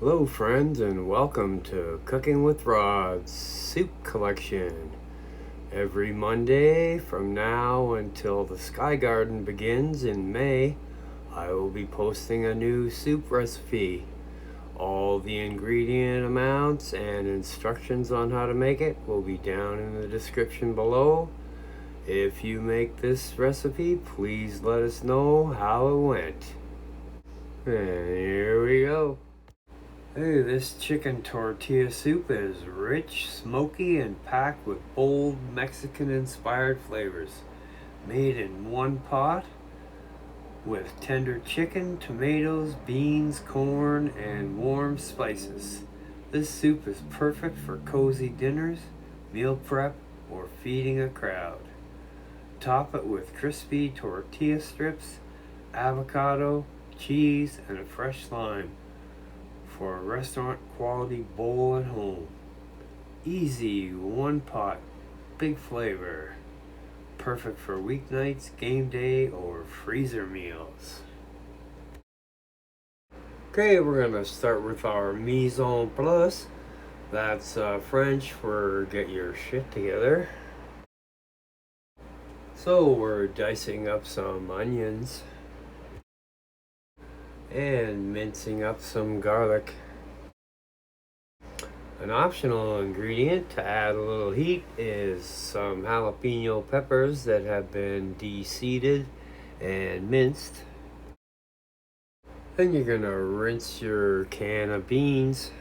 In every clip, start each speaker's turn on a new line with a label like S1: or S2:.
S1: Hello friends and welcome to Cooking with Rod's Soup Collection. Every Monday from now until the Sky Garden begins in May, I will be posting a new soup recipe. All the ingredient amounts and instructions on how to make it will be down in the description below. If you make this recipe, please let us know how it went. And here we go. Hey, this chicken tortilla soup is rich, smoky, and packed with bold Mexican-inspired flavors. Made in one pot with tender chicken, tomatoes, beans, corn, and warm spices. This soup is perfect for cozy dinners, meal prep, or feeding a crowd. Top it with crispy tortilla strips, avocado, cheese, and a fresh lime for a restaurant quality bowl at home. Easy, one pot, big flavor. Perfect for weeknights, game day, or freezer meals. Okay, we're gonna start with our mise en place. That's French for get your shit together. So we're dicing up some onions and mincing up some garlic. An optional ingredient to add a little heat is some jalapeno peppers that have been de-seeded and minced. Then you're gonna rinse your can of beans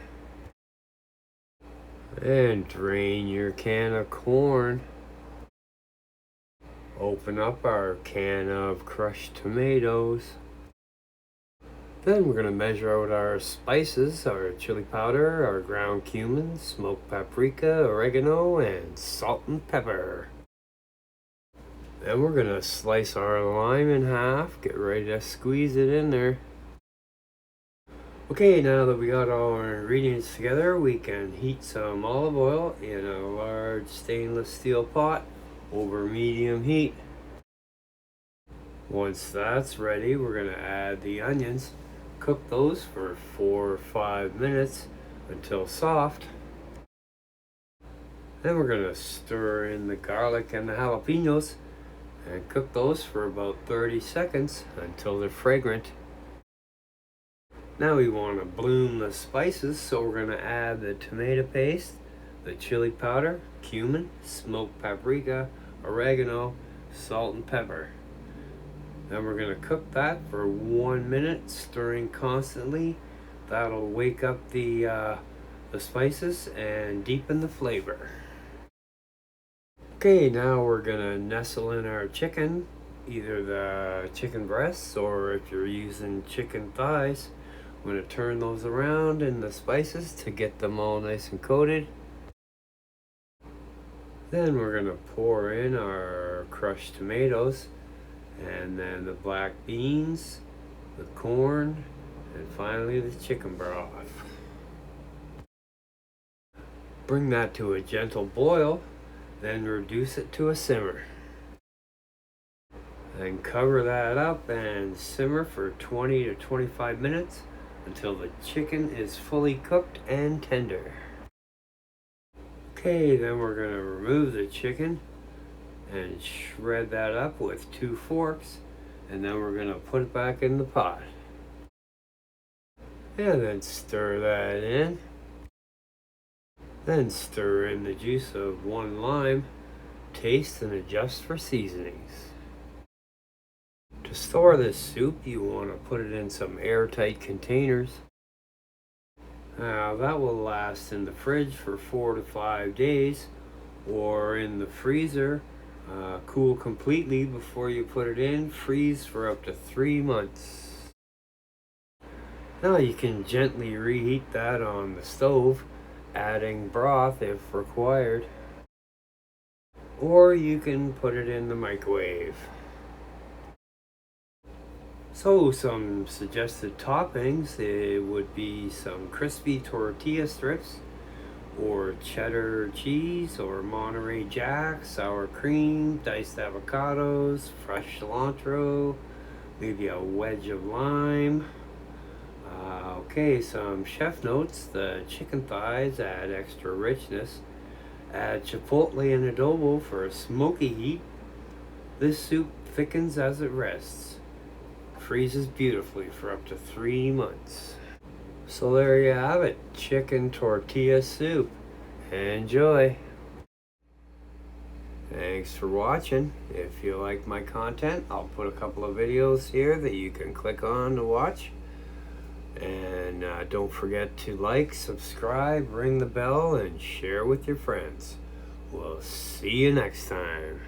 S1: and drain your can of corn. Open up our can of crushed tomatoes. Then we're going to measure out our spices, our chili powder, our ground cumin, smoked paprika, oregano, and salt and pepper. Then we're going to slice our lime in half, get ready to squeeze it in there. Okay, now that we got all our ingredients together, we can heat some olive oil in a large stainless steel pot over medium heat. Once that's ready, we're going to add the onions. Cook those for 4 or 5 minutes until soft. Then we're going to stir in the garlic and the jalapenos and cook those for about 30 seconds until they're fragrant. Now we want to bloom the spices, so we're going to add the tomato paste, the chili powder, cumin, smoked paprika, oregano, salt and pepper. Then we're going to cook that for 1 minute, stirring constantly. That'll wake up the spices and deepen the flavor. Okay, now we're going to nestle in our chicken, either the chicken breasts or if you're using chicken thighs. I'm going to turn those around in the spices to get them all nice and coated. Then we're going to pour in our crushed tomatoes, and then the black beans, the corn, and finally the chicken broth. Bring that to a gentle boil, then reduce it to a simmer. Then cover that up and simmer for 20 to 25 minutes until the chicken is fully cooked and tender. Okay, then we're going to remove the chicken and shred that up with 2 forks, and then we're going to put it back in the pot. And then stir that in. Then stir in the juice of 1 lime. Taste and adjust for seasonings. To store this soup, you want to put it in some airtight containers. Now that will last in the fridge for 4 to 5 days, or in the freezer. Cool completely before you put it in. Freeze for up to 3 months. Now you can gently reheat that on the stove, adding broth if required. Or you can put it in the microwave. So some suggested toppings, it would be some crispy tortilla strips, or cheddar cheese, or Monterey Jack, sour cream, diced avocados, fresh cilantro, maybe a wedge of lime. Okay, some chef notes. The chicken thighs add extra richness. Add chipotle and adobo for a smoky heat. This soup thickens as it rests. Freezes beautifully for up to 3 months. So there you have it, chicken tortilla soup. Enjoy! Thanks for watching. If you like my content, I'll put a couple of videos here that you can click on to watch. And don't forget to like, subscribe, ring the bell, and share with your friends. We'll see you next time.